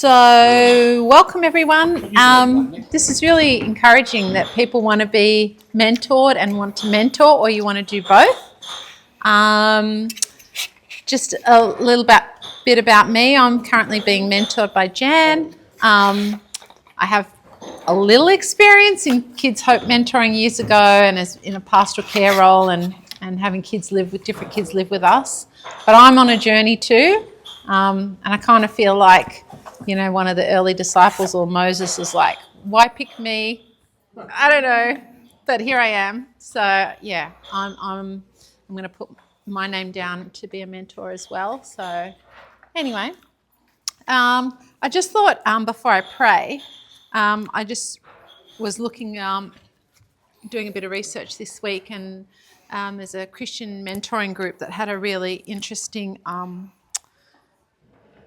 So, welcome everyone. This is really encouraging that people want to be mentored and want to mentor, or you want to do both. Just a little bit about me. I'm currently being mentored by Jan. I have a little experience in Kids Hope mentoring years ago, and as in a pastoral care role, and having different kids live with us. But I'm on a journey too, and I kind of feel like, one of the early disciples, or Moses, is like, why pick me? I don't know, but here I am. So yeah, I'm going to put my name down to be a mentor as well. So anyway, I just thought before I pray, I just was looking, doing a bit of research this week, and there's a Christian mentoring group that had a really interesting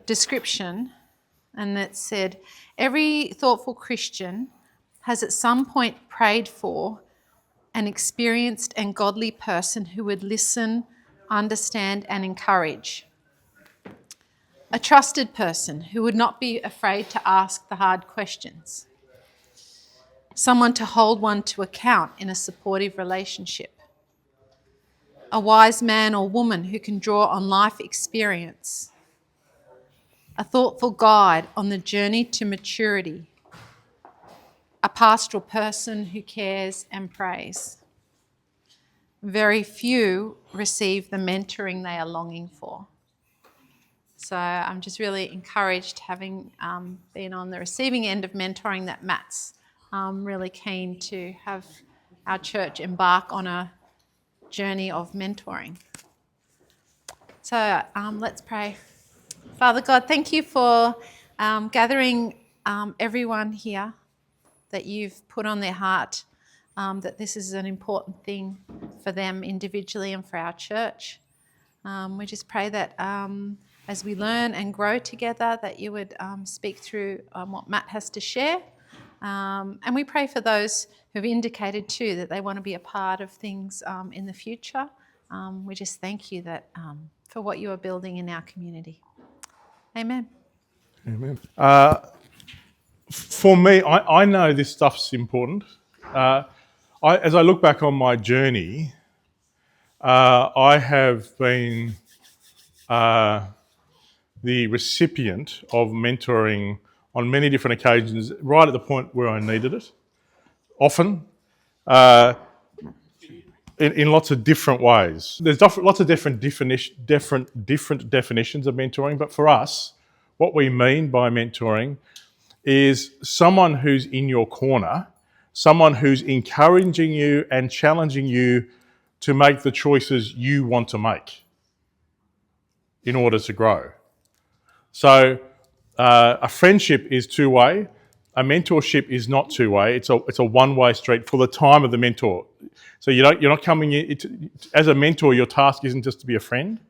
description. And that said, every thoughtful Christian has at some point prayed for an experienced and godly person who would listen, understand, and encourage. A trusted person who would not be afraid to ask the hard questions. Someone to hold one to account in a supportive relationship. A wise man or woman who can draw on life experience. A thoughtful guide on the journey to maturity, a pastoral person who cares and prays. Very few receive the mentoring they are longing for. So I'm just really encouraged, having been on the receiving end of mentoring, that Matt's really keen to have our church embark on a journey of mentoring. So let's pray. Father God, thank you for gathering everyone here, that you've put on their heart, that this is an important thing for them individually and for our church. We just pray that as we learn and grow together, that you would speak through what Matt has to share. And we pray for those who've indicated too that they want to be a part of things in the future. We just thank you that for what you are building in our community. Amen. Amen. For me, I know this stuff's important. As I look back on my journey, I have been the recipient of mentoring on many different occasions, right at the point where I needed it, often, in lots of different ways. There's lots of different definitions of mentoring, but for us, what we mean by mentoring is someone who's in your corner, someone who's encouraging you and challenging you to make the choices you want to make in order to grow. So a friendship is two-way. A mentorship is not two-way. It's a one-way street for the time of the mentor. So you're not coming in as a mentor. Your task isn't just to be a friend.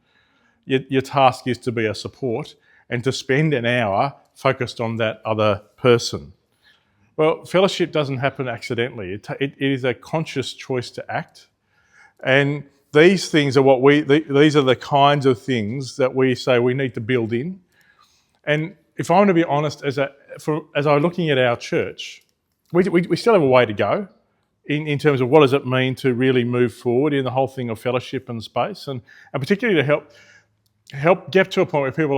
Your task is to be a support and to spend an hour focused on that other person. Well, fellowship doesn't happen accidentally. It is a conscious choice to act, and these things are these are the kinds of things that we say we need to build in. And if I want to be honest, as I'm looking at our church, we still have a way to go in terms of what does it mean to really move forward in the whole thing of fellowship and space, and particularly to help get to a point where people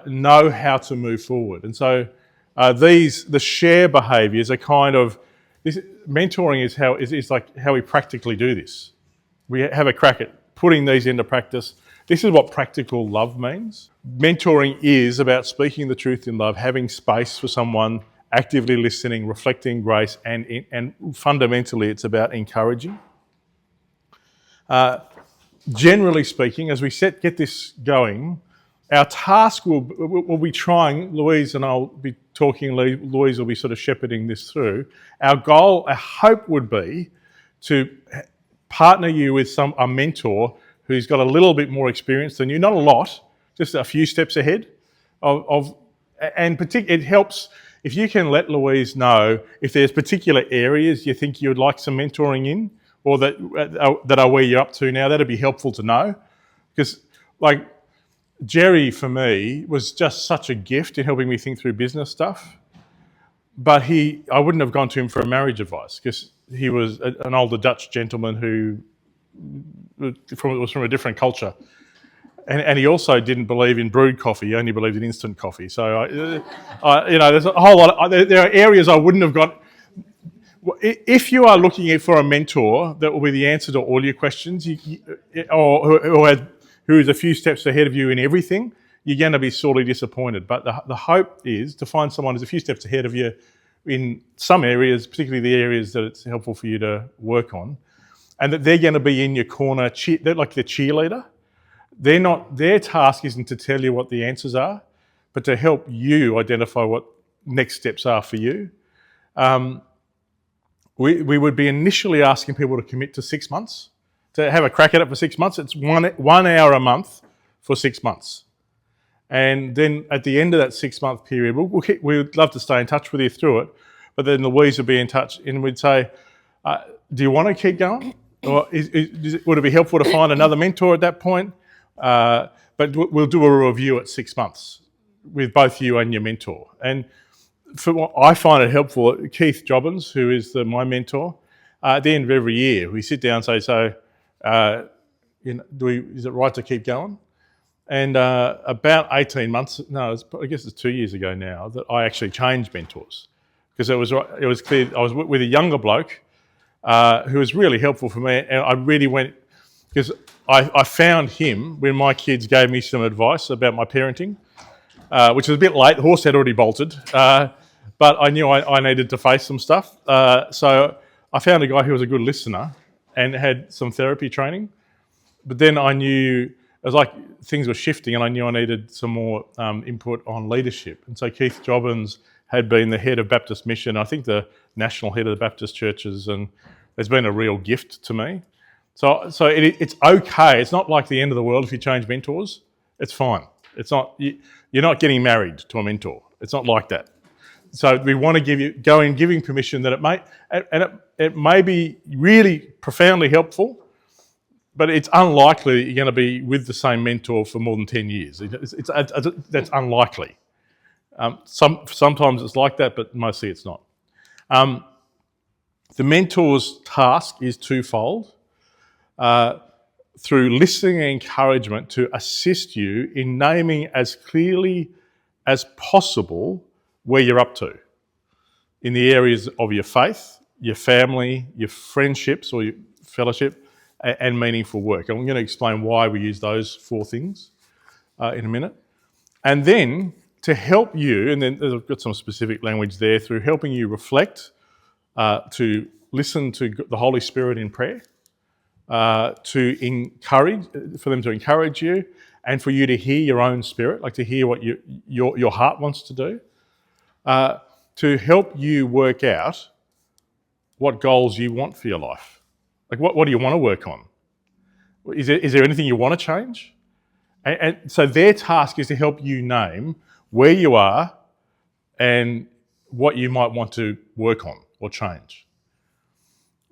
know how to move forward. And so the share behaviours are kind of this. Mentoring is like how we practically do this. We have a crack at putting these into practice. This is what practical love means. Mentoring is about speaking the truth in love, having space for someone, actively listening, reflecting grace, and fundamentally it's about encouraging. Generally speaking, as we get this going, our task will be trying, Louise and I'll be talking, Louise will be sort of shepherding this through. Our goal, our hope would be to partner you with a mentor who's got a little bit more experience than you, not a lot, just a few steps ahead and it helps if you can let Louise know if there's particular areas you think you would like some mentoring in, or that are where you're up to now. That'd be helpful to know, because Jerry, for me, was just such a gift in helping me think through business stuff. But I wouldn't have gone to him for marriage advice because he was an older Dutch gentleman who was from a different culture. And he also didn't believe in brewed coffee. He only believed in instant coffee. So, there's a whole lot. There are areas I wouldn't have got. If you are looking for a mentor that will be the answer to all your questions, or who is a few steps ahead of you in everything, you're going to be sorely disappointed. But the hope is to find someone who's a few steps ahead of you in some areas, particularly the areas that it's helpful for you to work on, and that they're going to be in your corner. They're like the cheerleader. Their task isn't to tell you what the answers are, but to help you identify what next steps are for you. We would be initially asking people to commit to 6 months, to have a crack at it for 6 months. It's 1 hour a month for 6 months. And then at the end of that 6 month period, we would love to stay in touch with you through it, but then Louise would be in touch and we'd say, do you want to keep going? Or would it be helpful to find another mentor at that point? But we'll do a review at 6 months with both you and your mentor. And for what I find it helpful, Keith Jobbins, who is my mentor, at the end of every year, we sit down and say, is it right to keep going? And about 18 months, I guess it's 2 years ago now, that I actually changed mentors. Because it was clear, I was with a younger bloke who was really helpful for me, and I really went, because I found him when my kids gave me some advice about my parenting, which was a bit late. The horse had already bolted, but I knew I needed to face some stuff. So I found a guy who was a good listener and had some therapy training. But then I knew, it was like things were shifting and I knew I needed some more input on leadership. And so Keith Jobbins had been the head of Baptist Mission, I think the national head of the Baptist churches, and has been a real gift to me. So it's okay. It's not like the end of the world if you change mentors. It's fine. It's not. You're not getting married to a mentor. It's not like that. So we want to giving permission that it may be really profoundly helpful, but it's unlikely that you're going to be with the same mentor for more than 10 years. That's unlikely. Sometimes it's like that, but mostly it's not. The mentor's task is twofold. Through listening and encouragement to assist you in naming as clearly as possible where you're up to in the areas of your faith, your family, your friendships or your fellowship, and meaningful work. And I'm going to explain why we use those 4 things in a minute. And then to help you, and then I've got some specific language there, through helping you reflect, to listen to the Holy Spirit in prayer, to encourage, for them to encourage you, and for you to hear your own spirit, like to hear what your heart wants to do, to help you work out what goals you want for your life. Like what do you want to work on? Is there anything you want to change? And so their task is to help you name where you are and what you might want to work on or change.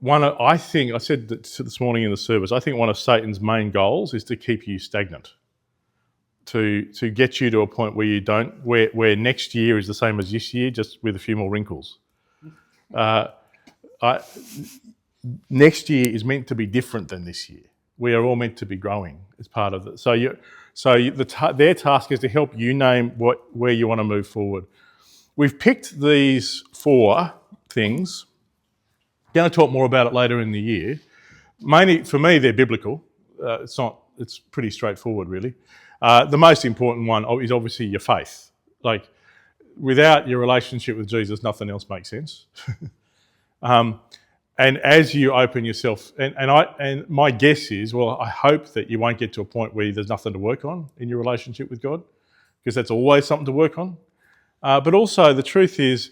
I said this morning in the service, I think one of Satan's main goals is to keep you stagnant, to get you to a point where where next year is the same as this year, just with a few more wrinkles. Next year is meant to be different than this year. We are all meant to be growing as part of it. Their task is to help you name where you want to move forward. We've picked these 4 things. Going to talk more about it later in the year. Mainly, for me, they're biblical. It's pretty straightforward, really. The most important one is obviously your faith. Like, without your relationship with Jesus, nothing else makes sense. And as you open yourself, and my guess is, I hope that you won't get to a point where there's nothing to work on in your relationship with God, because that's always something to work on. But also, the truth is,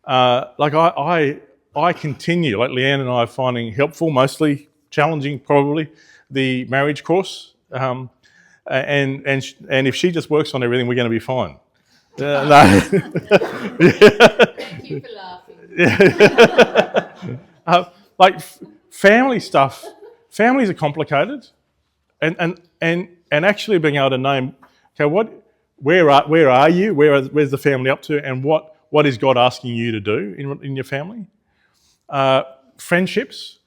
I continue, like Leanne and I are finding helpful, mostly challenging, probably, the marriage course. And if she just works on everything, we're going to be fine. No. Thank you for laughing. Like family stuff, families are complicated, and actually being able to name Okay, where are you? Where's the family up to? And what is God asking you to do in your family? Friendships,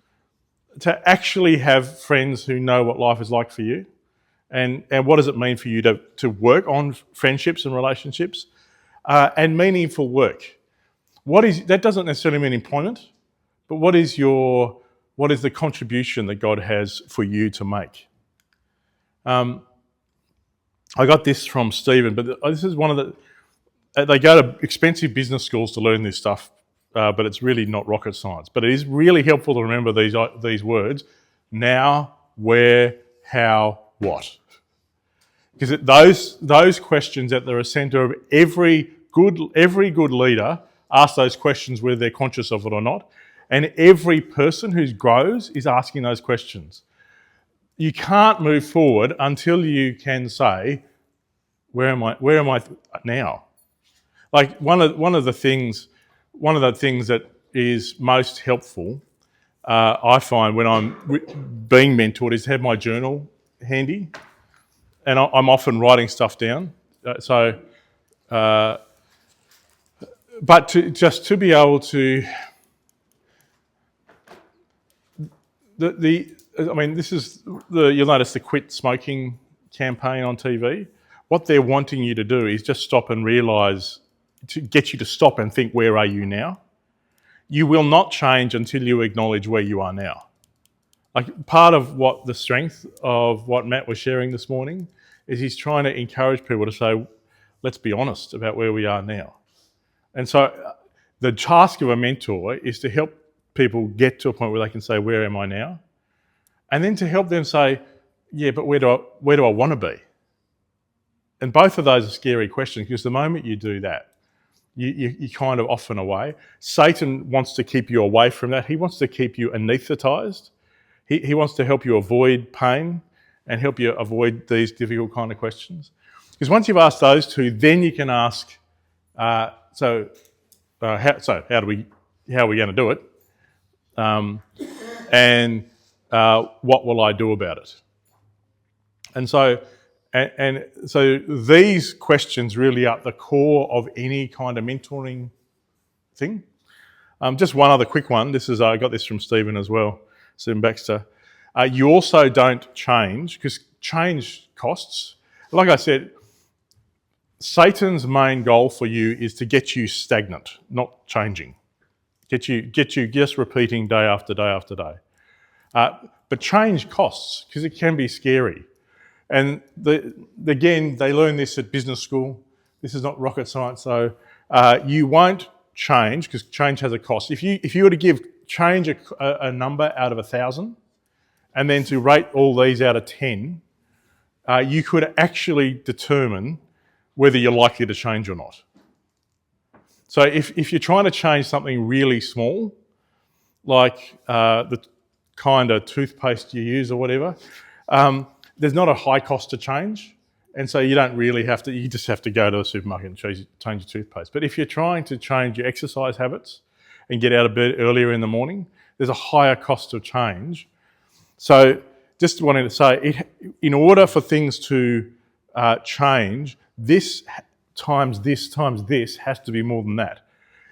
to actually have friends who know what life is like for you. And what does it mean for you to work on friendships and relationships? And meaningful work. That doesn't necessarily mean employment, but what is the contribution that God has for you to make? I got this from Stephen, but this is one of the. They go to expensive business schools to learn this stuff, but it's really not rocket science. But it is really helpful to remember these words: now, where, how, what. Because those questions at the centre of every good leader ask those questions whether they're conscious of it or not, and every person who grows is asking those questions. You can't move forward until you can say, where am I now? Like one of the things that is most helpful, I find when I'm being mentored, is to have my journal handy, and I'm often writing stuff down. But to be able to this is you'll notice the quit smoking campaign on TV. What they're wanting you to do is just stop and realise, to get you to stop and think, where are you now? You will not change until you acknowledge where you are now. Like, part of what the strength of what Matt was sharing this morning is he's trying to encourage people to say, let's be honest about where we are now. And so the task of a mentor is to help people get to a point where they can say, where am I now? And then to help them say, yeah, but where do I want to be? And both of those are scary questions, because the moment you do that, you're kind of off and away. Satan wants to keep you away from that. He wants to keep you anaesthetised. He wants to help you avoid pain and help you avoid these difficult kind of questions. Because once you've asked those two, then you can ask, how are we going to do it? And what will I do about it? And so these questions really are at the core of any kind of mentoring thing. Just one other quick one. I got this from Stephen as well, Stephen Baxter. You also don't change, because change costs. Like I said, Satan's main goal for you is to get you stagnant, not changing. Get you just repeating day after day after day. But change costs, because it can be scary. And again, they learn this at business school. This is not rocket science, though. You won't change, because change has a cost. If you were to give change a number out of 1,000, and then to rate all these out of 10, you could actually determine whether you're likely to change or not. So if you're trying to change something really small, like the kind of toothpaste you use or whatever, there's not a high cost to change. And so you don't really have to, you just have to go to the supermarket and change your toothpaste. But if you're trying to change your exercise habits and get out of bed earlier in the morning, there's a higher cost of change. So just wanted to say, in order for things to change, this times this has to be more than that.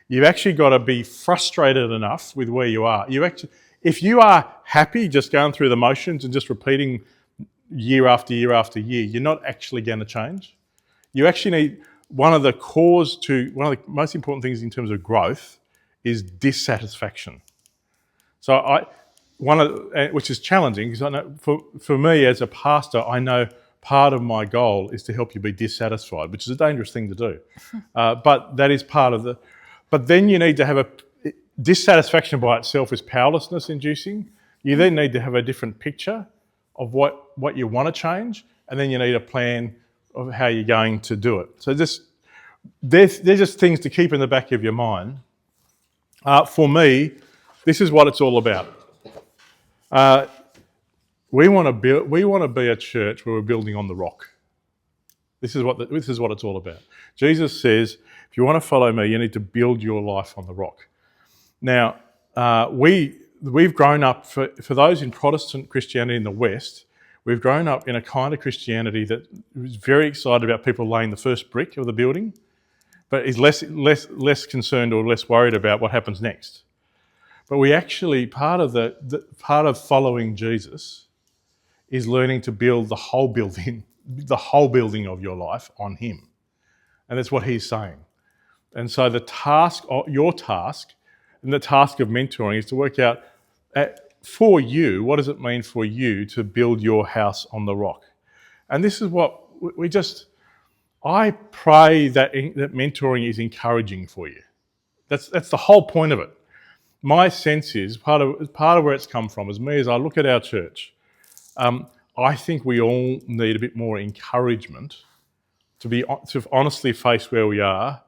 You've actually got to be frustrated enough with where you are. If you are happy just going through the motions and just repeating year after year after year, you're not actually going to change. You actually need, one of the most important things in terms of growth is dissatisfaction. So which is challenging, because I know for me as a pastor, I know part of my goal is to help you be dissatisfied, which is a dangerous thing to do. But that is part of the. But then you need to have dissatisfaction by itself is powerlessness inducing. You then need to have a different picture of what you want to change, and then you need a plan of how you're going to do it. So they're just things to keep in the back of your mind. For me, this is what it's all about. We want to be a church where we're building on the rock. This is what it's all about. Jesus says, if you want to follow me, you need to build your life on the rock. Now, we've grown up, for those in Protestant Christianity in the West, we've grown up in a kind of Christianity that is very excited about people laying the first brick of the building, but is less concerned or less worried about what happens next. But we actually, part of following Jesus is learning to build the whole building of your life on him. And that's what he's saying. And so your task, and the task of mentoring is to work out for you, what does it mean for you to build your house on the rock? And this is what I pray that mentoring is encouraging for you. That's the whole point of it. My sense is, part of where it's come from is me as I look at our church, I think we all need a bit more encouragement to honestly face where we are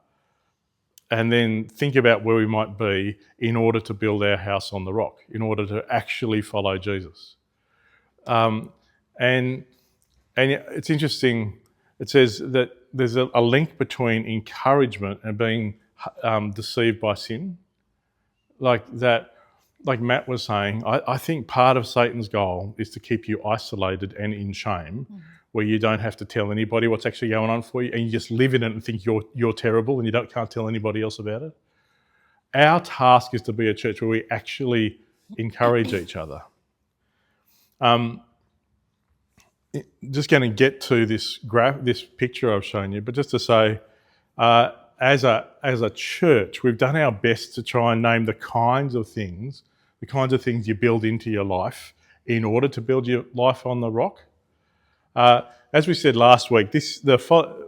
and then think about where we might be in order to build our house on the rock, in order to actually follow Jesus. And it's interesting, it says that there's a link between encouragement and being deceived by sin. Like Matt was saying, I think part of Satan's goal is to keep you isolated and in shame, where you don't have to tell anybody what's actually going on for you, and you just live in it and think you're terrible and you can't tell anybody else about it. Our task is to be a church where we actually encourage each other. Just going to get to this picture I've shown you, but just to say, as a church, we've done our best to try and name the kinds of things you build into your life in order to build your life on the rock. As we said last week,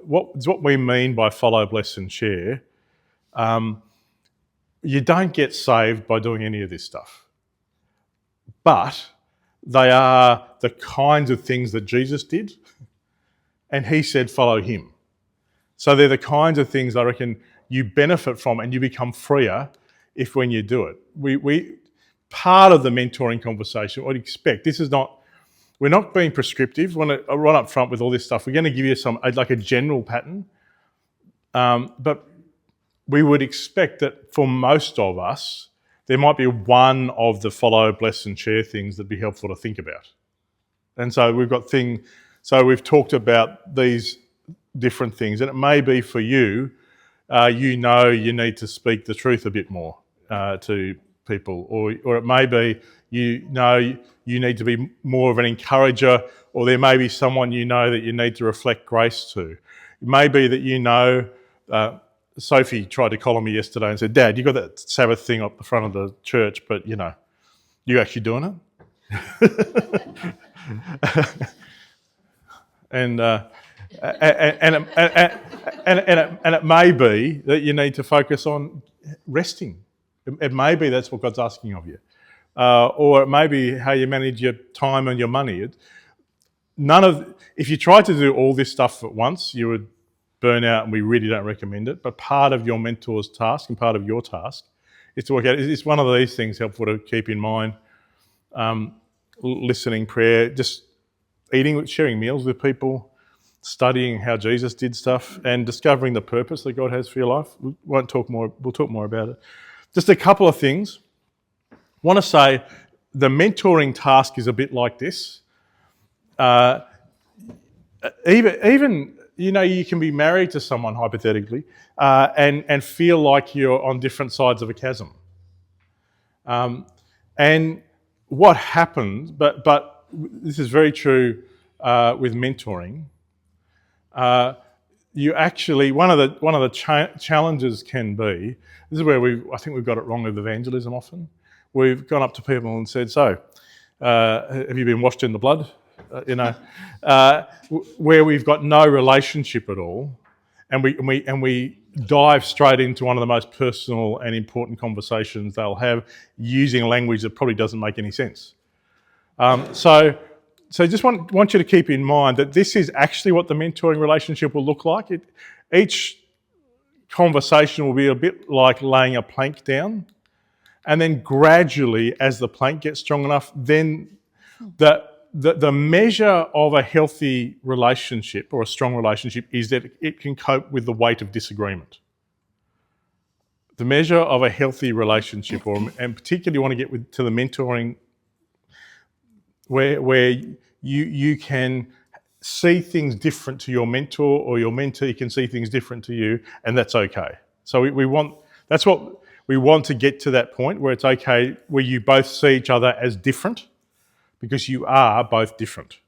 what we mean by follow, bless and share. You don't get saved by doing any of this stuff. But they are the kinds of things that Jesus did, and he said follow him. So they're the kinds of things I reckon you benefit from and you become freer when you do it. We part of the mentoring conversation, what do you expect? We're not being prescriptive. We're going to run up front with all this stuff. We're going to give you a general pattern. But we would expect that for most of us, there might be one of the follow, bless and share things that'd be helpful to think about. And so we've talked about these different things. And it may be for you, you need to speak the truth a bit more to people. Or it may be you need to be more of an encourager, or there may be someone that you need to reflect grace to. It may be that Sophie tried to collar me yesterday and said, Dad, you got that Sabbath thing up the front of the church, but you actually doing it? and it may be that you need to focus on resting. It may be that's what God's asking of you. Or it may be how you manage your time and your money. If you tried to do all this stuff at once, you would burn out, and we really don't recommend it. But part of your mentor's task and part of your task is to work out, is one of these things helpful to keep in mind? Listening, prayer, just eating, sharing meals with people, studying how Jesus did stuff, and discovering the purpose that God has for your life. We'll talk more about it. Just a couple of things. I want to say the mentoring task is a bit like this. Even you can be married to someone hypothetically and feel like you're on different sides of a chasm. And what happens, but this is very true with mentoring. You actually one of the challenges can be. This is where I think we've got it wrong with evangelism often. We've gone up to people and said, "So, have you been washed in the blood?" Where we've got no relationship at all, and we dive straight into one of the most personal and important conversations they'll have, using language that probably doesn't make any sense. So just want you to keep in mind that this is actually what the mentoring relationship will look like. Each conversation will be a bit like laying a plank down, and then gradually, as the plank gets strong enough, then the measure of a healthy relationship or a strong relationship is that it can cope with the weight of disagreement. The measure of a healthy relationship, and particularly you want to get to the mentoring where you can see things different to your mentor, or your mentee can see things different to you, and that's okay. So that's what we want to get to, that point where it's okay, where you both see each other as different, because you are both different.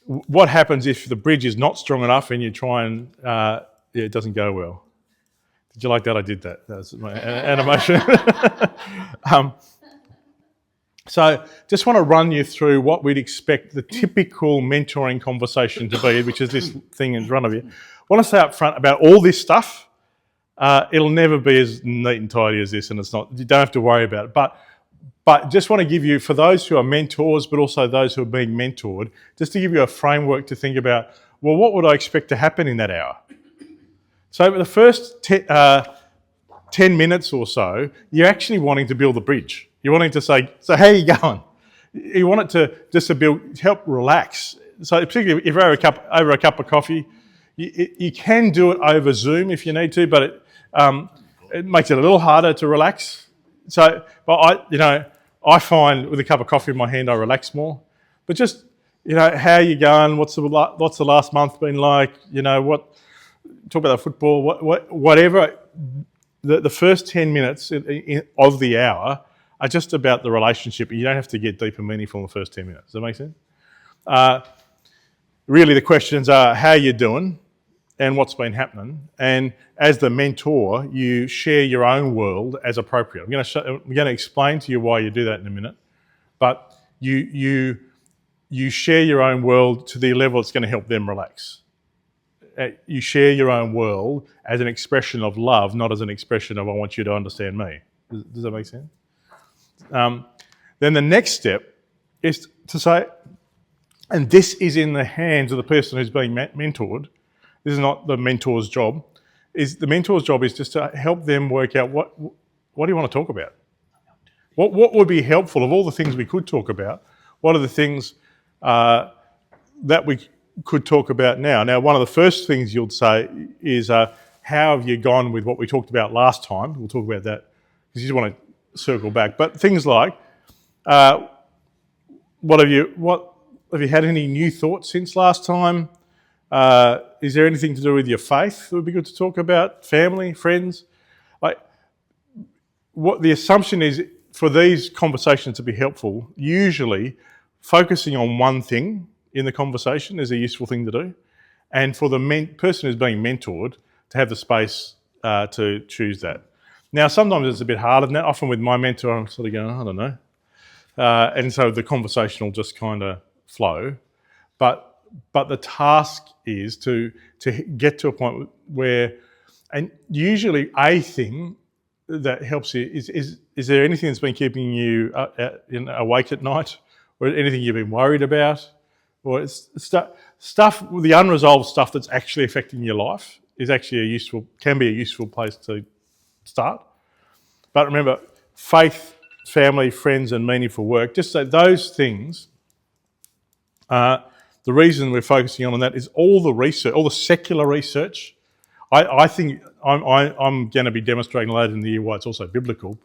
What happens if the bridge is not strong enough and you try and it doesn't go well? Did you like that? I did that. That was my animation. So just want to run you through what we'd expect the typical mentoring conversation to be, which is this thing in front of you. I want to say up front about all this stuff. It'll never be as neat and tidy as this, and it's not. You don't have to worry about it. But just want to give you, for those who are mentors, but also those who are being mentored, just to give you a framework to think about, well, what would I expect to happen in that hour? So the first 10 minutes or so, you're actually wanting to build the bridge. You're wanting to say, so how are you going? You want it to just to help relax. So particularly if you're over a cup of coffee, you can do it over Zoom if you need to, but it makes it a little harder to relax. So, but I find with a cup of coffee in my hand, I relax more. But just, how are you going? What's the last month been like? Talk about the football, whatever. The first 10 minutes of the hour are just about the relationship. You don't have to get deep and meaningful in the first 10 minutes. Does that make sense? Really, the questions are, how are you doing and what's been happening? And as the mentor, you share your own world as appropriate. I'm going to explain to you why you do that in a minute. But you share your own world to the level it's going to help them relax. You share your own world as an expression of love, not as an expression of I want you to understand me. Does that make sense? Then the next step is to say, and this is in the hands of the person who's being mentored. This is not the mentor's job. The mentor's job is just to help them work out what do you want to talk about? What would be helpful of all the things we could talk about? What are the things that we could talk about now? Now, one of the first things you'll say is, how have you gone with what we talked about last time? We'll talk about that because you just want to circle back. But things like, have you had any new thoughts since last time? Is there anything to do with your faith that would be good to talk about? Family, friends? What the assumption is for these conversations to be helpful, usually focusing on one thing in the conversation is a useful thing to do. And for the person who's being mentored to have the space to choose that. Now, sometimes it's a bit harder than that. Often with my mentor, I'm sort of going, I don't know. And so the conversation will just kind of flow. But the task is to get to a point where, and usually a thing that helps you is there anything that's been keeping you awake at night, or anything you've been worried about, or it's stuff, the unresolved stuff that's actually affecting your life is actually can be a useful place to start. But remember, faith, family, friends, and meaningful work, just so those things, the reason we're focusing on that is all the research, all the secular research. I think I'm going to be demonstrating later in the year why it's also biblical,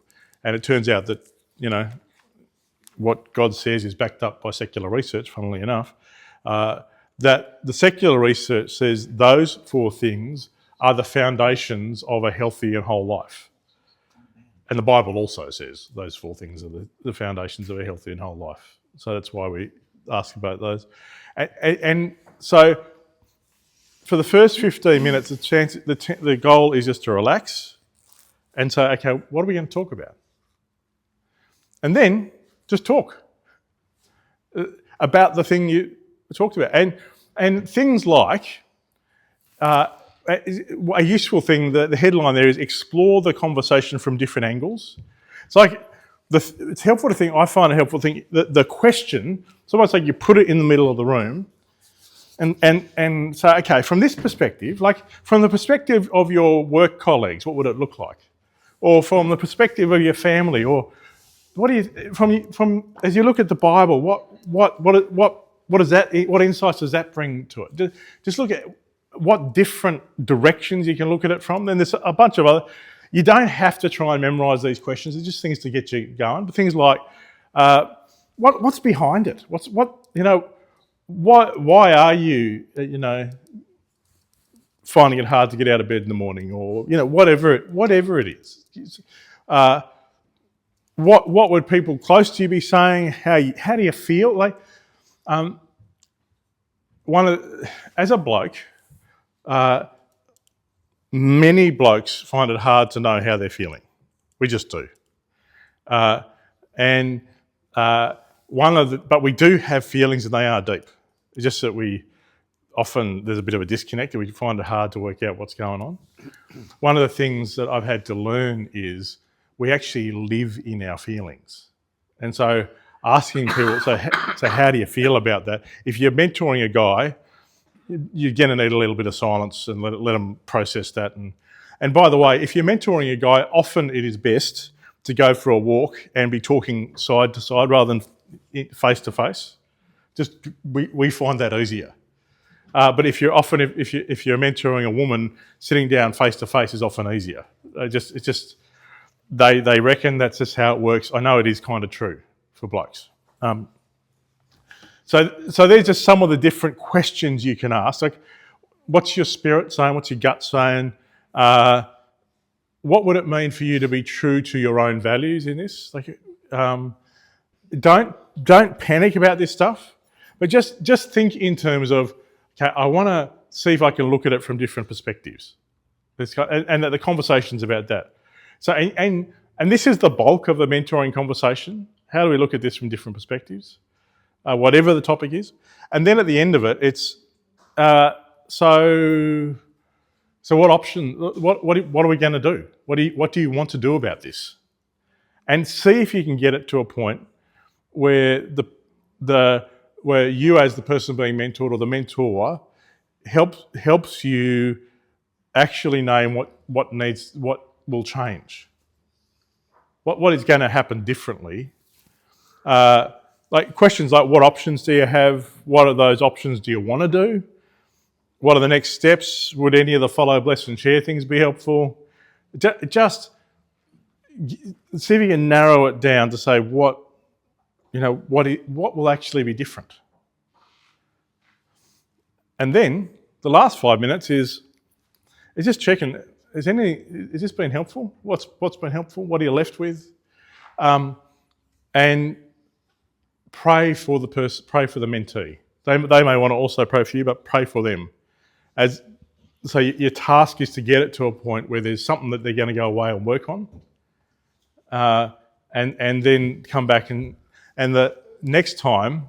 and it turns out that, what God says is backed up by secular research, funnily enough, that the secular research says those four things are the foundations of a healthy and whole life. And the Bible also says those four things are the foundations of a healthy and whole life. So that's why we ask about those. And so for the first 15 minutes, the goal is just to relax and say, okay, what are we going to talk about? And then just talk about the thing you talked about. And things like, a useful thing, the headline there is explore the conversation from different angles. It's like, it's helpful to think, I find a helpful thing, the question, it's almost like you put it in the middle of the room and say, okay, from this perspective, like from the perspective of your work colleagues, what would it look like? Or from the perspective of your family, or what do you, from as you look at the Bible, what insights does that bring to it? Just look at what different directions you can look at it from. Then there's a bunch of other. You don't have to try and memorise these questions. They're just things to get you going. But things like, what's behind it? Why are you finding it hard to get out of bed in the morning, or whatever it is? What would people close to you be saying? How do you feel? Like, as a bloke, many blokes find it hard to know how they're feeling. We just do, but we do have feelings, and they are deep. It's just that there's a bit of a disconnect, and we find it hard to work out what's going on. One of the things that I've had to learn is we actually live in our feelings. And so asking people, so how do you feel about that? If you're mentoring a guy, you're going to need a little bit of silence and let them process that. And by the way, if you're mentoring a guy, often it is best to go for a walk and be talking side to side rather than face to face. We find that easier. But if you're mentoring a woman, sitting down face to face is often easier. They reckon that's just how it works. I know it is kind of true for blokes. So there's just some of the different questions you can ask. Like, what's your spirit saying? What's your gut saying? What would it mean for you to be true to your own values in this? Like, don't panic about this stuff, but just think in terms of, okay, I want to see if I can look at it from different perspectives, and that the conversation's about that. So, and this is the bulk of the mentoring conversation. How do we look at this from different perspectives, whatever the topic is? And then at the end of it, it's so what option? What are we going to do? What do you want to do about this? And see if you can get it to a point where where you, as the person being mentored or the mentor, helps you actually name what will change, what is going to happen differently. Like questions like, what options do you have? What of those options do you want to do? What are the next steps? Would any of the follow, bless and share things be helpful? Just see if you can narrow it down to say what will actually be different. And then the last 5 minutes is just checking, is this been helpful? What's been helpful? What are you left with? And pray for the mentee. They may want to also pray for you, but pray for them. So your task is to get it to a point where there's something that they're going to go away and work on, and then come back and the next time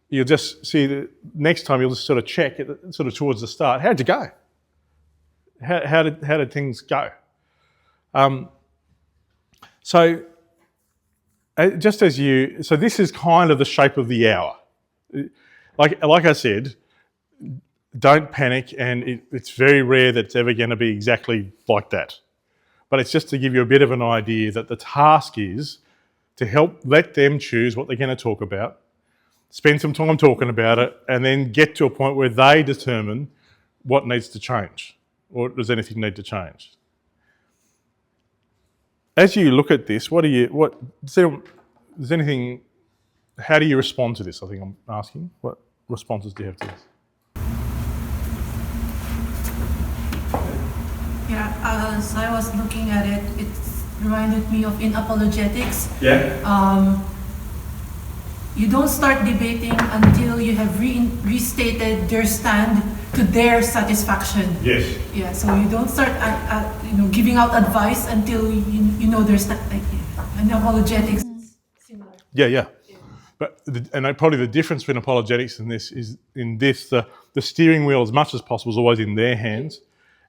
you'll just see you'll just sort of check it sort of towards the start. How'd you go? How did things go? So this is kind of the shape of the hour. Like I said, don't panic, and it's very rare that it's ever going to be exactly like that. But it's just to give you a bit of an idea that the task is to let them choose what they're going to talk about, spend some time talking about it, and then get to a point where they determine what needs to change, or does anything need to change. As you look at this, how do you respond to this? I think I'm asking. What responses do you have to this? Yeah, as I was looking at it, it reminded me of in apologetics. Yeah. You don't start debating until you have restated their stand to their satisfaction. Yes. Yeah, so you don't start giving out advice until you know their stand. Like, in apologetics, it's similar. Yeah. But probably the difference between apologetics and this is the steering wheel, as much as possible, is always in their hands,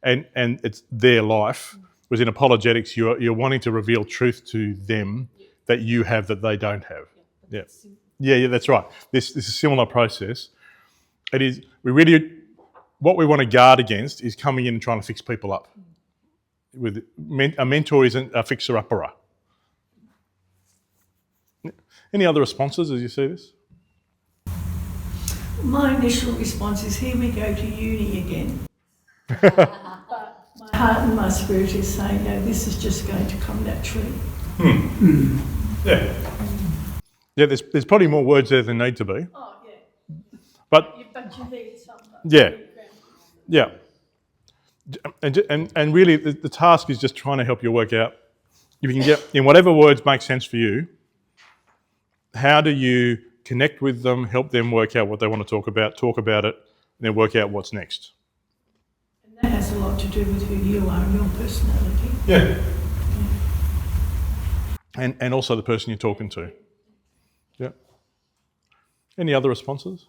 and it's their life. Whereas in apologetics, you're wanting to reveal truth to them that you have that they don't have. Yeah, that's right. This is a similar process. It is. What we want to guard against is coming in and trying to fix people up. A mentor isn't a fixer-upper. Any other responses as you see this? My initial response is, here we go to uni again. But my heart and my spirit is saying, no, this is just going to come naturally. Yeah. Yeah, there's probably more words there than need to be. Oh, yeah. But But you need something. yeah, yeah. And really the task is just trying to help you work out, if you can get, in whatever words make sense for you, how do you connect with them, help them work out what they want to talk about it, and then work out what's next. And that has a lot to do with who you are and your personality. Yeah. And also the person you're talking to. Yeah. Any other responses?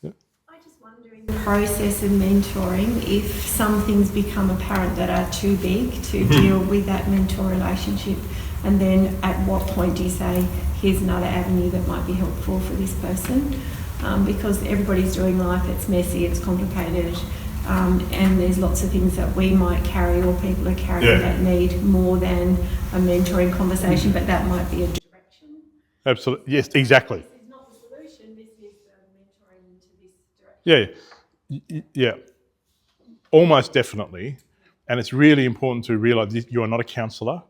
Yeah. I just wonder in the process of mentoring, if some things become apparent that are too big to deal with that mentor relationship, and then at what point do you say, here's another avenue that might be helpful for this person? Because everybody's doing life, it's messy, it's complicated, and there's lots of things that we might carry or people are carrying that need more than a mentoring conversation, but that might be a direction. Absolutely. Yes, exactly. This is not the solution, this is mentoring into this direction. Yeah. Almost definitely. And it's really important to realise you are not a counsellor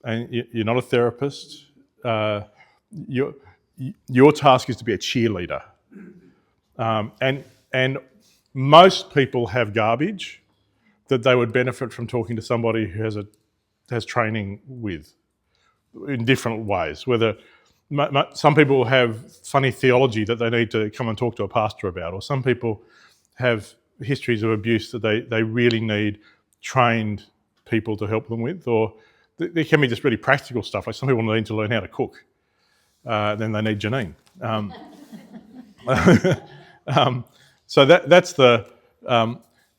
and you're not a therapist. Your task is to be a cheerleader. And most people have garbage that they would benefit from talking to somebody who has training with in different ways. Whether some people have funny theology that they need to come and talk to a pastor about, or some people have histories of abuse that they really need trained people to help them with, or there can be just really practical stuff. Like some people need to learn how to cook, then they need Janine. So that's the.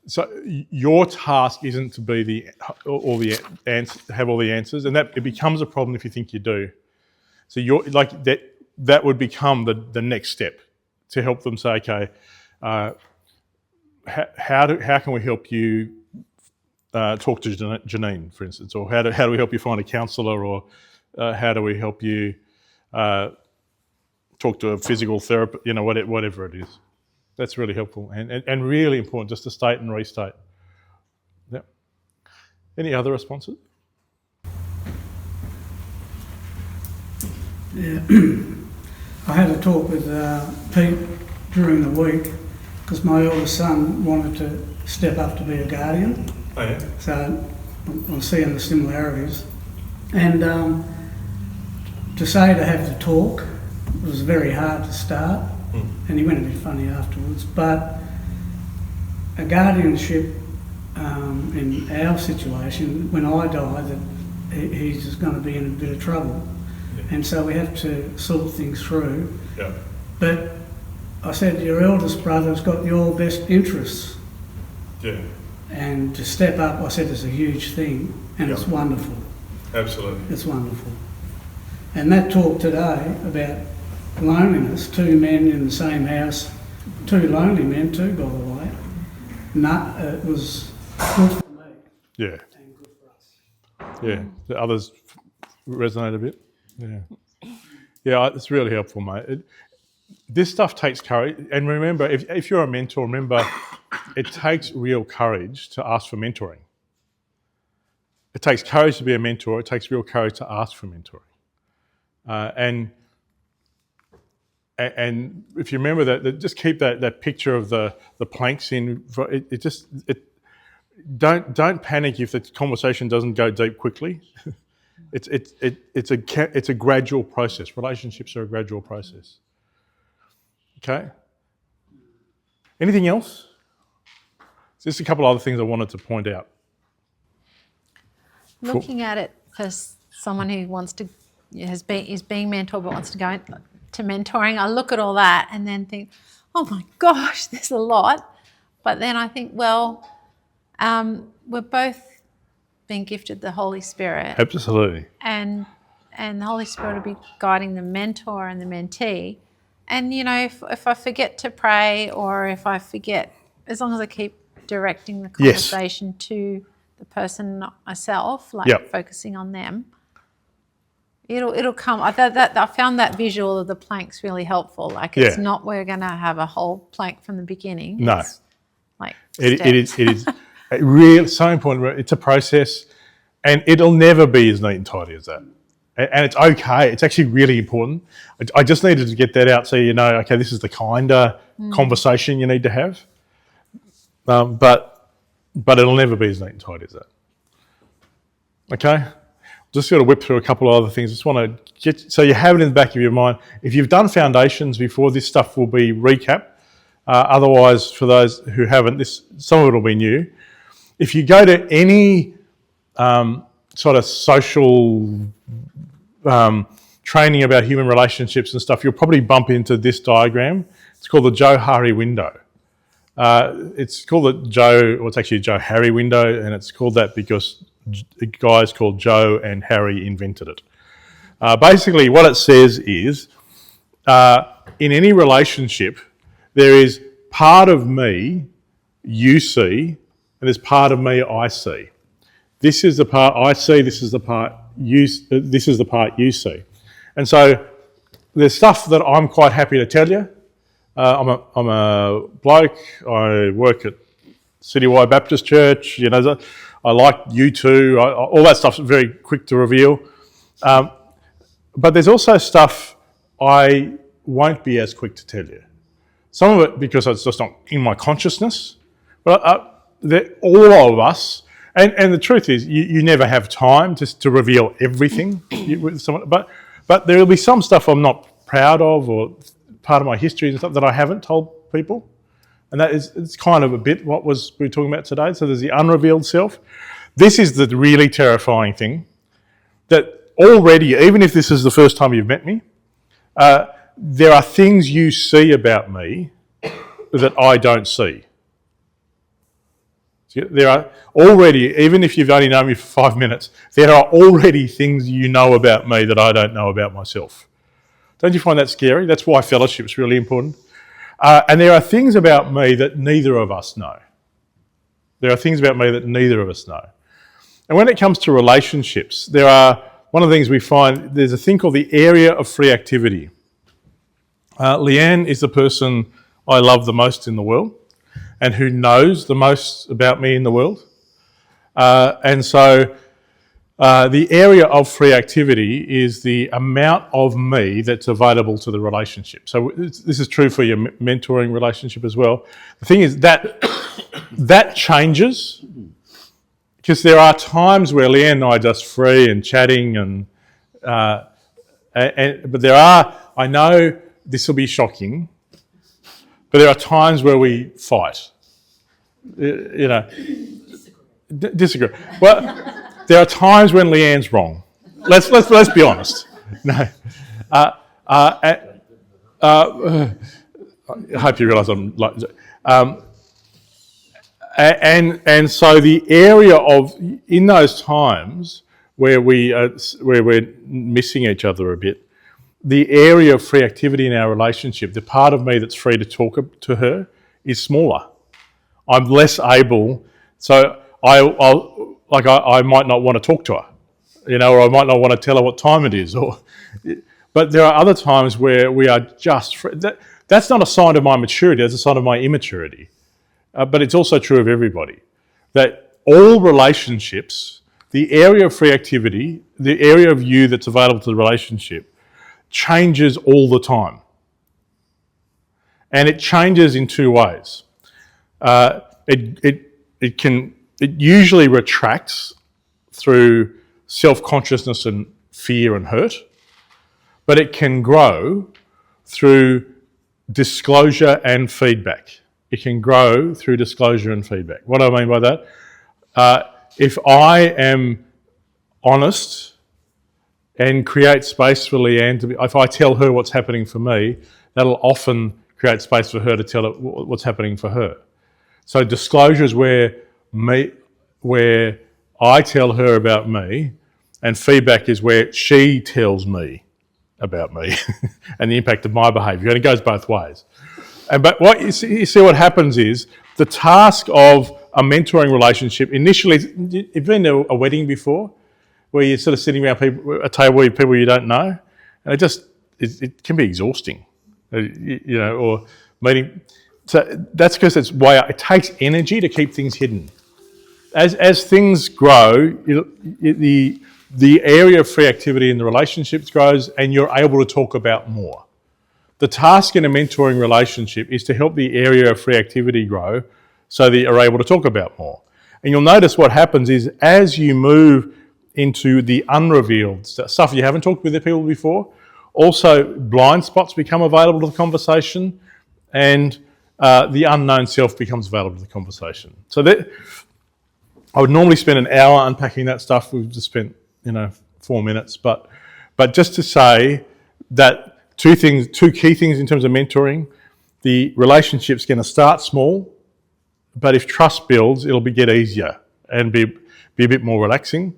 So your task isn't to be have all the answers, and that it becomes a problem if you think you do. So you're like that would become the next step to help them say, okay, how can we help you talk to Janine, for instance, or how do we help you find a counsellor, or how do we help you talk to a physical therapist, whatever it is. That's really helpful and really important just to state and restate. Yep. Any other responses? Yeah. I had a talk with Pete during the week because my eldest son wanted to step up to be a guardian. Oh, yeah. So I'm seeing the similarities. And to have to talk was very hard to start. And he went a bit funny afterwards, but a guardianship in our situation, when I die, that he's just going to be in a bit of trouble, and so we have to sort things through. Yeah. But I said, your eldest brother's got your best interests. Yeah. And to step up, I said, is a huge thing, and it's wonderful. Absolutely. It's wonderful. And that talk today about loneliness, two men in the same house, two lonely men too, by the way. It was good for me. Yeah. And good for us. Yeah. The others resonate a bit. Yeah. Yeah, it's really helpful, mate. This stuff takes courage. And remember, if you're a mentor, remember, it takes real courage to ask for mentoring. It takes courage to be a mentor. It takes real courage to ask for mentoring. And if you remember that, just keep that picture of the planks in. Don't panic if the conversation doesn't go deep quickly. It's a gradual process. Relationships are a gradual process. Okay. Anything else? Just a couple of other things I wanted to point out. Looking at it for someone who is being mentored but wants to go to mentoring, I look at all that and then think, oh my gosh, there's a lot. But then I think, well, we're both being gifted the Holy Spirit. Absolutely. And the Holy Spirit will be guiding the mentor and the mentee. And, if I forget to pray, or if I forget, as long as I keep directing the conversation to the person, not myself, focusing on them, it'll come. I found that visual of the planks really helpful. Like, it's not we're going to have a whole plank from the beginning. No. It's like it is really so important. It's a process, and it'll never be as neat and tidy as that. And it's okay. It's actually really important. I just needed to get that out so you know, okay, this is the kind of conversation you need to have. But it'll never be as neat and tidy as that. Okay? Just got to whip through a couple of other things. Just want to get, so you have it in the back of your mind. If you've done foundations before, this stuff will be recap. Otherwise, for those who haven't, some of it will be new. If you go to any sort of social training about human relationships and stuff, you'll probably bump into this diagram. It's called the Joe Harry window. It's called it's actually a Joe Harry window, and it's called that because guys called Joe and Harry invented it. Basically, what it says is, in any relationship, there is part of me you see, and there's part of me I see. This is the part I see. This is the part you see. And so there's stuff that I'm quite happy to tell you. I'm a bloke. I work at Citywide Baptist Church. You know, I like you too. All that stuff's very quick to reveal. But there's also stuff I won't be as quick to tell you. Some of it because it's just not in my consciousness. But all of us, and the truth is, you never have time to reveal everything with someone. But there will be some stuff I'm not proud of, or part of my history and stuff that I haven't told people. And it's kind of a bit what we were talking about today. So there's the unrevealed self. This is the really terrifying thing, that already, even if this is the first time you've met me, there are things you see about me that I don't see. So there are already, even if you've only known me for 5 minutes, there are already things you know about me that I don't know about myself. Don't you find that scary? That's why fellowship's really important. And there are things about me that neither of us know. There are things about me that neither of us know. And when it comes to relationships, one of the things we find, there's a thing called the area of free activity. Leanne is the person I love the most in the world and who knows the most about me in the world. And so the area of free activity is the amount of me that's available to the relationship. So this is true for your mentoring relationship as well. The thing is that changes, because there are times where Leanne and I are just free and chatting, but there are, I know this will be shocking, but there are times where we fight. You know, disagree. Well, there are times when Leanne's wrong. Let's be honest. No, I hope you realise I'm like. And so the area of, in those times where we're missing each other a bit, the area of free activity in our relationship, the part of me that's free to talk to her, is smaller. I'm less able, so I might not want to talk to her, you know, or I might not want to tell her what time it is, but there are other times where we are just free. That's not a sign of my maturity, that's a sign of my immaturity. But it's also true of everybody, that all relationships, the area of free activity, the area of you that's available to the relationship, changes all the time. And it changes in two ways. It usually retracts through self-consciousness and fear and hurt, but it can grow through disclosure and feedback. It can grow through disclosure and feedback. What do I mean by that? If I am honest and create space for Leanne to be, if I tell her what's happening for me, that'll often create space for her to tell it what's happening for her. So disclosure is where I tell her about me, and feedback is where she tells me about me and the impact of my behaviour. And it goes both ways. But what you see what happens is the task of a mentoring relationship initially, you've been to a wedding before where you're sort of sitting around a table with people you don't know, and it can be exhausting, you know, or meeting. So that's because it takes energy to keep things hidden. As things grow, the the area of free activity in the relationships grows and you're able to talk about more. The task in a mentoring relationship is to help the area of free activity grow so that you're able to talk about more. And you'll notice what happens is as you move into the unrevealed stuff you haven't talked with the people before, also blind spots become available to the conversation, and the unknown self becomes available to the conversation. So that I would normally spend an hour unpacking that stuff. We've just spent 4 minutes, but just to say that two key things in terms of mentoring: the relationship's going to start small, but if trust builds, it'll get easier and be a bit more relaxing.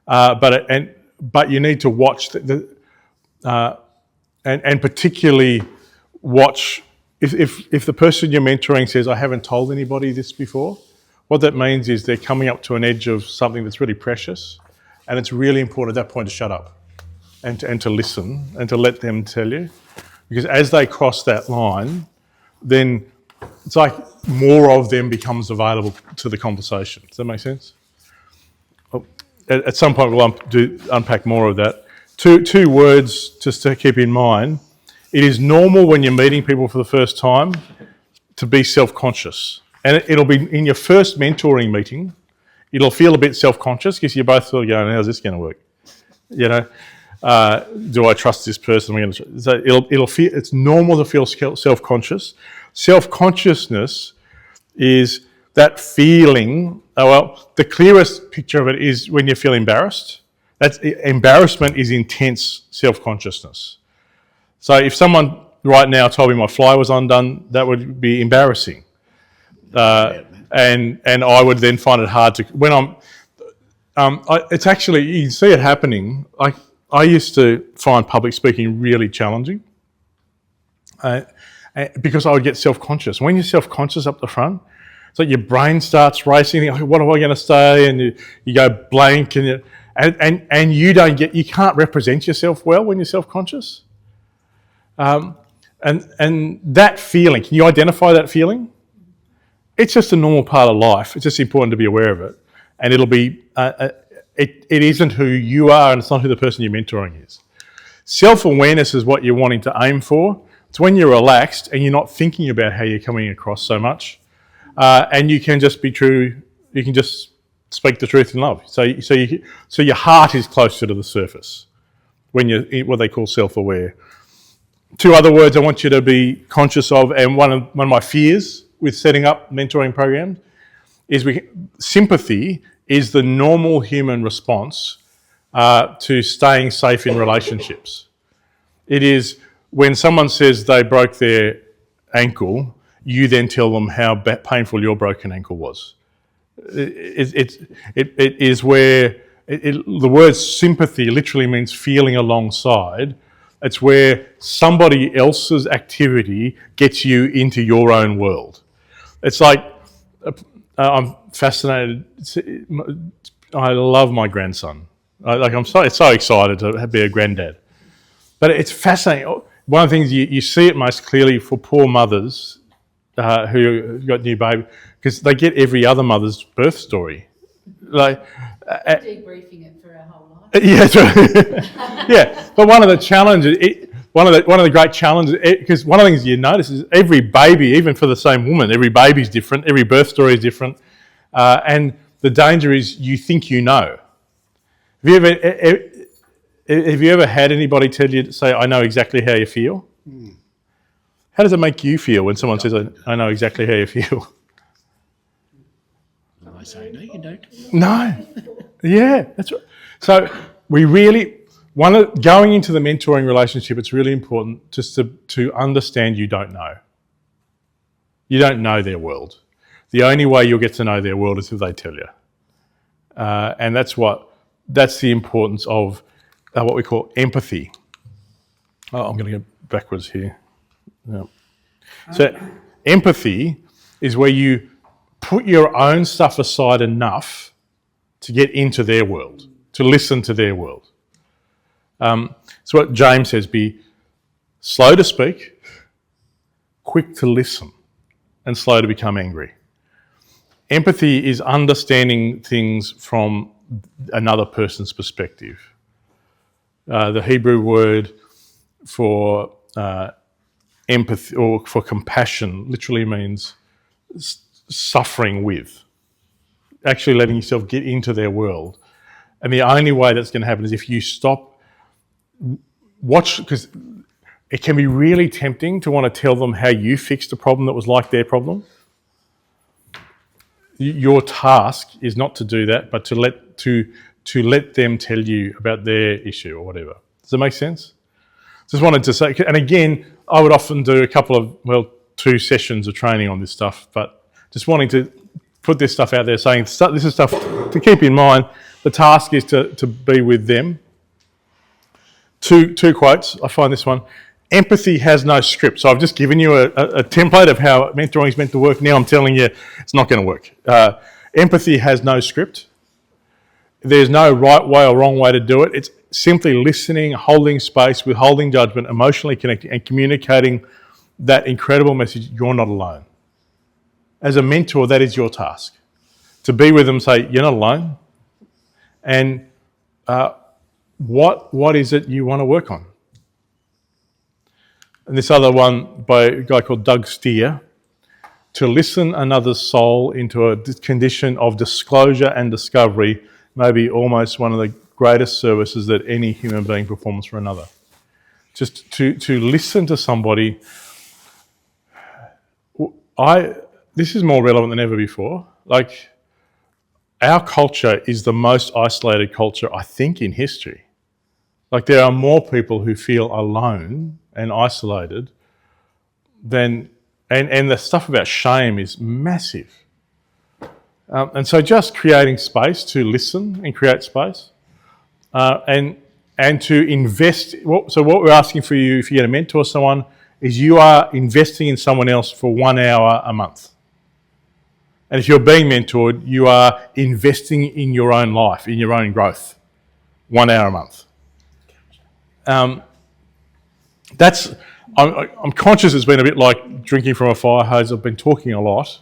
But you need to watch and particularly watch if the person you're mentoring says, "I haven't told anybody this before." What that means is they're coming up to an edge of something that's really precious, and it's really important at that point to shut up and to listen and to let them tell you, because as they cross that line, then it's like more of them becomes available to the conversation. Does that make sense? At some point we'll unpack more of that. Two words just to keep in mind. It is normal when you're meeting people for the first time to be self-conscious. And it'll be in your first mentoring meeting, it'll feel a bit self-conscious because you're both sort of going, how's this going to work? Do I trust this person? So it'll feel, it's normal to feel self-conscious. Self-consciousness is that feeling. The clearest picture of it is when you feel embarrassed. Embarrassment is intense self-consciousness. So if someone right now told me my fly was undone, that would be embarrassing. And I would then find it hard to, when it's actually, you can see it happening. I used to find public speaking really challenging because I would get self-conscious. When you're self-conscious up the front, it's like your brain starts racing. You think, what am I going to say? And you go blank, and you can't represent yourself well when you're self-conscious. And that feeling, can you identify that feeling? It's just a normal part of life. It's just important to be aware of it. And it'll be, it isn't who you are, and it's not who the person you're mentoring is. Self-awareness is what you're wanting to aim for. It's when you're relaxed and you're not thinking about how you're coming across so much. And you can just be true, you can just speak the truth in love. So your heart is closer to the surface when you're what they call self-aware. Two other words I want you to be conscious of, and one of my fears with setting up mentoring programs is sympathy is the normal human response to staying safe in relationships. It is when someone says they broke their ankle, you then tell them how painful your broken ankle was. It is where the word sympathy literally means feeling alongside. It's where somebody else's activity gets you into your own world. It's like, I'm fascinated. I love my grandson. I'm so excited to be a granddad. But it's fascinating. One of the things you see it most clearly for poor mothers who got new baby, because they get every other mother's birth story. Debriefing it for our whole life. Yeah, that's right. Yeah, but one of the challenges, one of the great challenges, because one of the things you notice is every baby, even for the same woman, every baby's different, every birth story is different, and the danger is you think you know. Have you ever had anybody tell you, say, I know exactly how you feel? How does it make you feel when someone says, I know exactly how you feel? I say, no, you don't. No. Yeah, that's right. So we really, going into the mentoring relationship, it's really important just to understand you don't know. You don't know their world. The only way you'll get to know their world is if they tell you. And that's the importance of what we call empathy. Oh, I'm going to go backwards here. Yep. So empathy is where you put your own stuff aside enough to get into their world, to listen to their world. So what James says, be slow to speak, quick to listen, and slow to become angry. Empathy is understanding things from another person's perspective. The Hebrew word for empathy or for compassion literally means suffering with, actually letting yourself get into their world. And the only way that's going to happen is if you stop, watch, because it can be really tempting to want to tell them how you fixed a problem that was like their problem. Your task is not to do that, but to let them tell you about their issue or whatever. Does that make sense? Just wanted to say, and again, I would often do 2 sessions of training on this stuff, but just wanting to put this stuff out there, saying this is stuff to keep in mind. The task is to be with them. Two quotes. I find this one. Empathy has no script. So I've just given you a template of how mentoring is meant to work. Now I'm telling you it's not going to work. Empathy has no script. There's no right way or wrong way to do it. It's simply listening, holding space, withholding judgment, emotionally connecting, and communicating that incredible message, you're not alone. As a mentor, that is your task. To be with them, say, you're not alone. And what is it you want to work on? And this other one by a guy called Doug Steer, to listen another's soul into a condition of disclosure and discovery may be almost one of the greatest services that any human being performs for another. Just to listen to somebody. This is more relevant than ever before. Like, our culture is the most isolated culture, I think, in history. Like, there are more people who feel alone and isolated than, and the stuff about shame is massive. And so just creating space to listen and create space and to invest. So what we're asking for you, if you're going to mentor someone, is you are investing in someone else for 1 hour a month. And if you're being mentored, you are investing in your own life, in your own growth, 1 hour a month. I'm conscious it's been a bit like drinking from a fire hose. I've been talking a lot.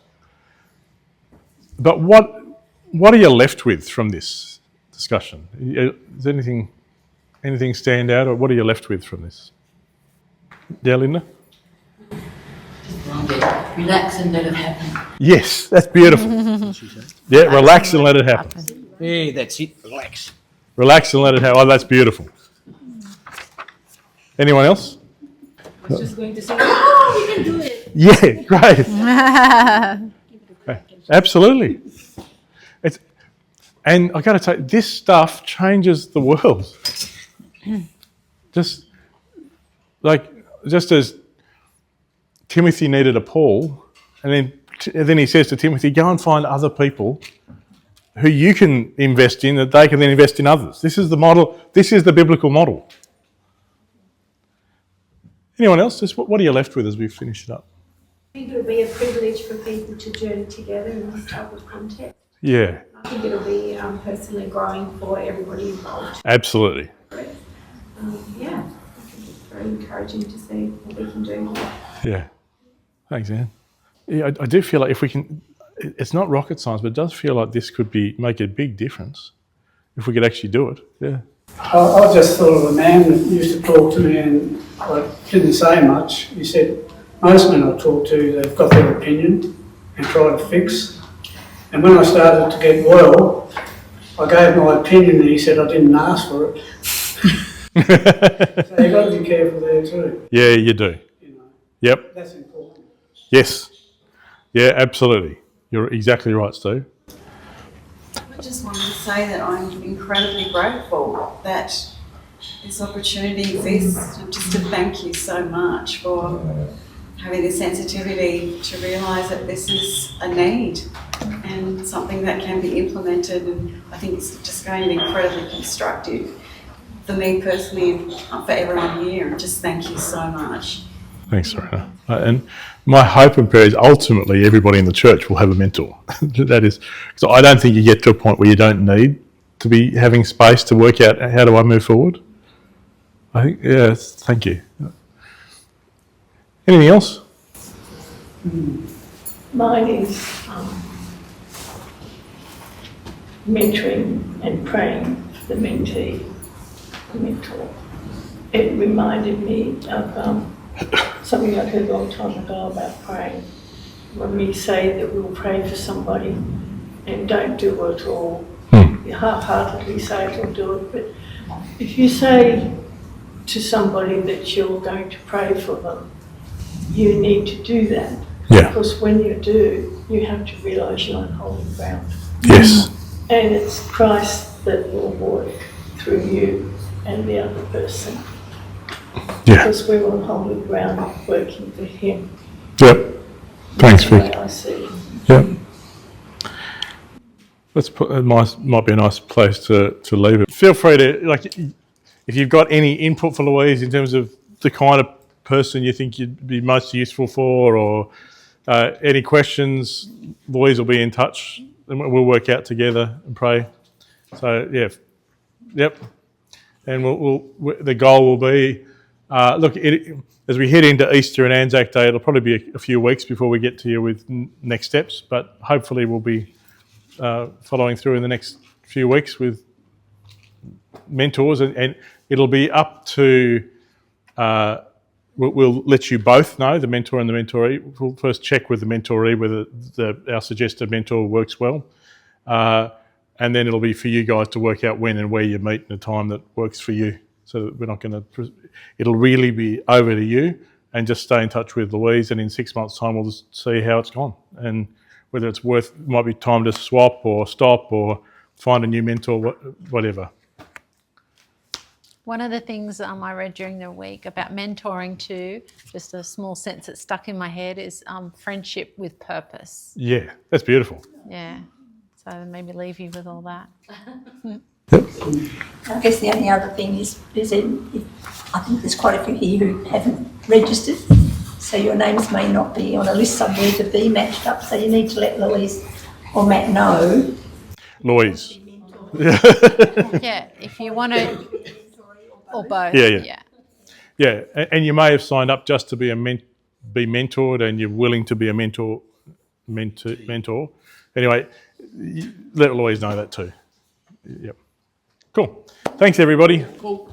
But what are you left with from this discussion? Does anything stand out, or what are you left with from this? Yeah, Linda? Relax and let it happen. Yes, that's beautiful. Yeah, relax and let it happen. Yeah, that's it. Relax. Relax and let it happen. Oh, that's beautiful. Anyone else? I was just going to say, oh, we can do it. Yeah, great. Absolutely. And I got to tell you, this stuff changes the world. Just as Timothy needed a Paul, and then he says to Timothy, go and find other people who you can invest in, that they can then invest in others. This is the model. This is the biblical model. Anyone else? Just what are you left with as we finish it up? I think it'll be a privilege for people to journey together in this type of context. Yeah. I think it'll be personally growing for everybody involved. Absolutely. I think it's very encouraging to see what we can do. Yeah. Thanks, Anne. Yeah, I do feel like if we can, it's not rocket science, but it does feel like this could make a big difference if we could actually do it. Yeah. I just thought of a man that used to talk to me and I didn't say much. He said, most men I talk to, they've got their opinion and try to fix. And when I started to get well, I gave my opinion and he said I didn't ask for it. So you've got to be careful there too. Yeah, you do. You know, Yep. that's important. Yes. Yeah, absolutely. You're exactly right, Steve. I just wanted to say that I'm incredibly grateful that this opportunity exists, and just to thank you so much for having the sensitivity to realise that this is a need and something that can be implemented, and I think it's just going to be incredibly constructive for me personally and for everyone here, and just thank you so much. Thanks, Serena. And my hope and prayer is ultimately everybody in the church will have a mentor. That is, so I don't think you get to a point where you don't need to be having space to work out how do I move forward. I think, yes, thank you. Anything else? Mine is mentoring and praying for the mentee, the mentor. It reminded me of something I heard a long time ago about praying. When we say that we'll pray for somebody and don't do it, or you half-heartedly say it or do it, but if you say to somebody that you're going to pray for them, you need to do that. Yeah. Because when you do, you have to realise you're on holy ground. Yes. And it's Christ that will work through you and the other person. Yeah. Because we're on holy ground working for Him. Yep. Thanks, That's the way Vic. I see it. Yep. It might be a nice place to leave it. Feel free to, like, if you've got any input for Louise in terms of the kind of person you think you'd be most useful for, or any questions, Louise will be in touch and we'll work out together and pray. So, yeah. Yep. And the goal will be, as we head into Easter and Anzac Day, it'll probably be a few weeks before we get to you with next steps, but hopefully we'll be following through in the next few weeks with mentors, and it'll be up to, we'll let you both know, the mentor and the mentoree. We'll first check with the mentoree whether our suggested mentor works well, and then it'll be for you guys to work out when and where you meet in a time that works for you. So that we're not going to, it'll really be over to you, and just stay in touch with Louise, and in 6 months' time we'll just see how it's gone, and whether it's might be time to swap or stop or find a new mentor, whatever. One of the things I read during the week about mentoring too, just a small sentence that stuck in my head, is friendship with purpose. Yeah, that's beautiful. Yeah, so maybe leave you with all that. I guess the only other thing is I think there's quite a few here who haven't registered, so your names may not be on a list somewhere to be matched up, so you need to let Louise or Matt know. Louise. Yeah, if you want to, or both. Yeah, and you may have signed up just to be be mentored, and you're willing to be a mentor. Anyway, let Louise know that too. Yep. Cool. Thanks, everybody. Cool.